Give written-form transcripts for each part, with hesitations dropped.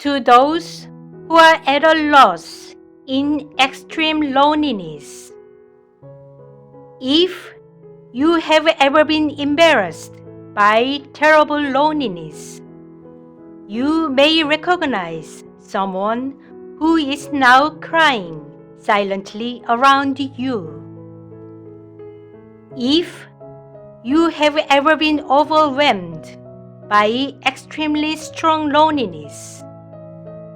To those who are at a loss in extreme loneliness, if you have ever been embarrassed by terrible loneliness, you may recognize someone who is now crying silently around you. If you have ever been overwhelmed by extremely strong loneliness,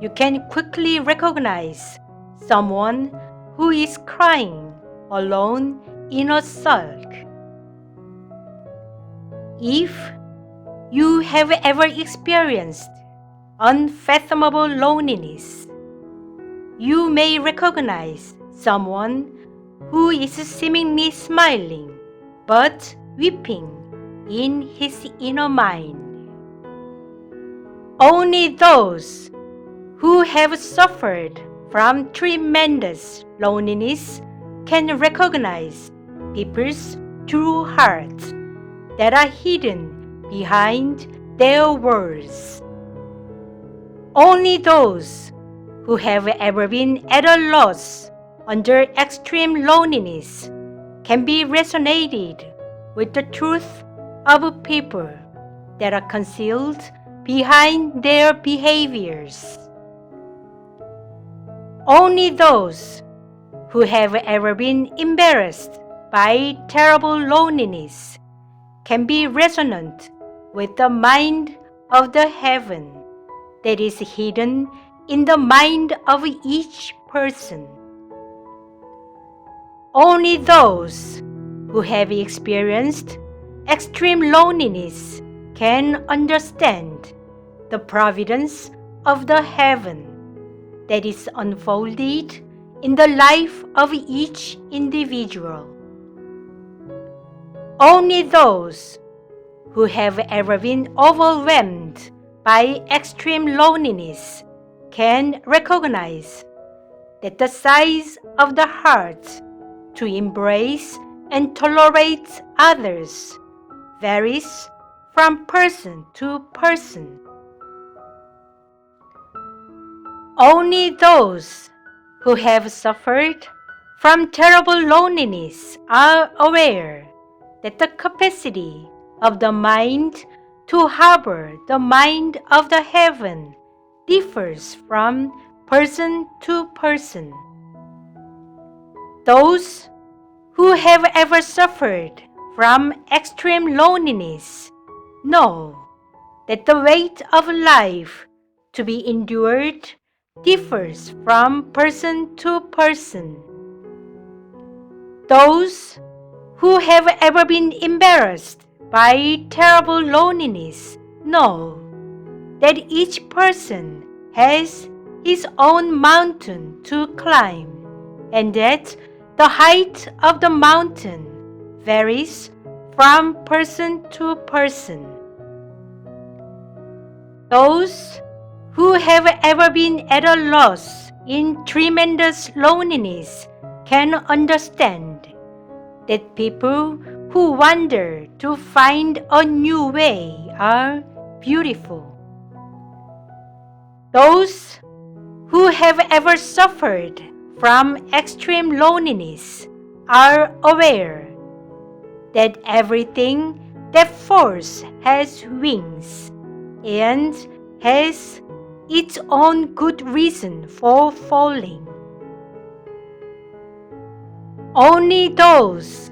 you can quickly recognize someone who is crying alone in a sulk. If you have ever experienced unfathomable loneliness, you may recognize someone who is seemingly smiling but weeping in his inner mind. Only those who have suffered from tremendous loneliness can recognize people's true hearts that are hidden behind their words. Only those who have ever been at a loss under extreme loneliness can be resonated with the truth of people that are concealed behind their behaviors. Only those who have ever been embarrassed by terrible loneliness can be resonant with the mind of the heaven that is hidden in the mind of each person. Only those who have experienced extreme loneliness can understand the providence of the heaven that is unfolded in the life of each individual. Only those who have ever been overwhelmed by extreme loneliness can recognize that the size of the heart to embrace and tolerate others varies from person to person. Only those who have suffered from terrible loneliness are aware that the capacity of the mind to harbor the mind of the heaven differs from person to person. Those who have ever suffered from extreme loneliness know that the weight of life to be endured differs from person to person. Those who have ever been embarrassed by terrible loneliness know that each person has his own mountain to climb, and that the height of the mountain varies from person to person. Those who have ever been at a loss in tremendous loneliness can understand that people who wander to find a new way are beautiful. Those who have ever suffered from extreme loneliness are aware that everything that falls has wings and has its own good reason for falling. Only those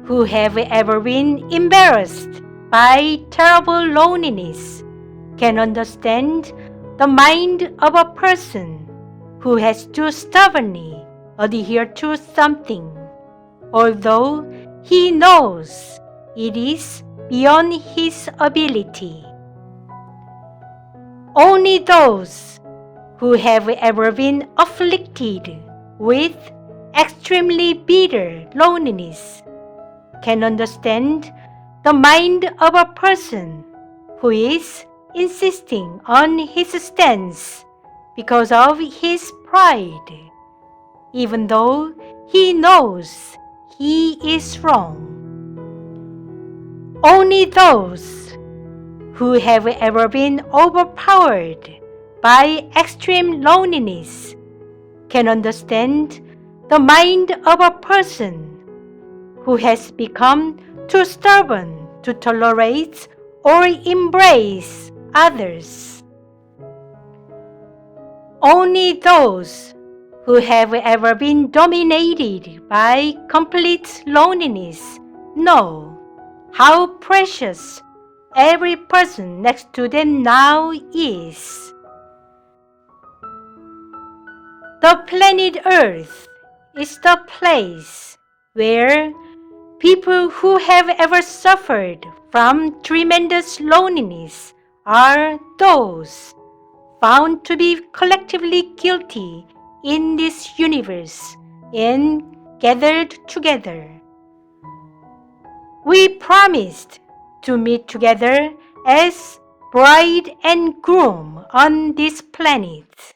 who have ever been embarrassed by terrible loneliness can understand the mind of a person who has to stubbornly adhere to something, although he knows it is beyond his ability. Only those who have ever been afflicted with extremely bitter loneliness can understand the mind of a person who is insisting on his stance because of his pride, even though he knows he is wrong. Only those who have ever been overpowered by extreme loneliness can understand the mind of a person who has become too stubborn to tolerate or embrace others. Only those who have ever been dominated by complete loneliness know how precious every person next to them now is. The planet Earth is the place where people who have ever suffered from tremendous loneliness are those found to be collectively guilty in this universe and gathered together. We promised to meet together as bride and groom on this planet.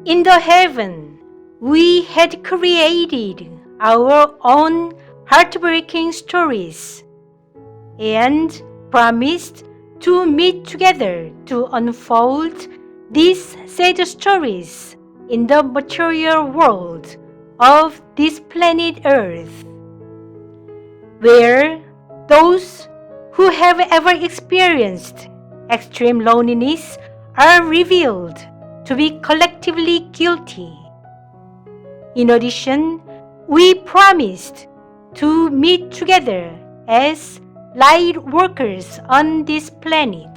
In the heaven, we had created our own heartbreaking stories and promised to meet together to unfold these sad stories in the material world of this planet Earth, where those who have ever experienced extreme loneliness are revealed to be collectively guilty. In addition, we promised to meet together as light workers on this planet.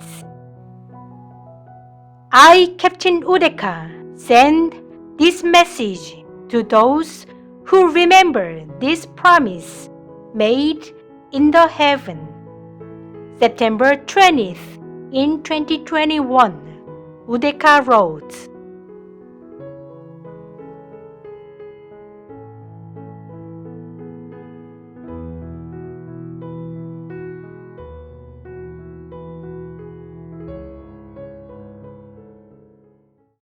I, Captain Udeka, send this message to those who remember this promise made in the heaven. September 20th in 2021, Udeka wrote.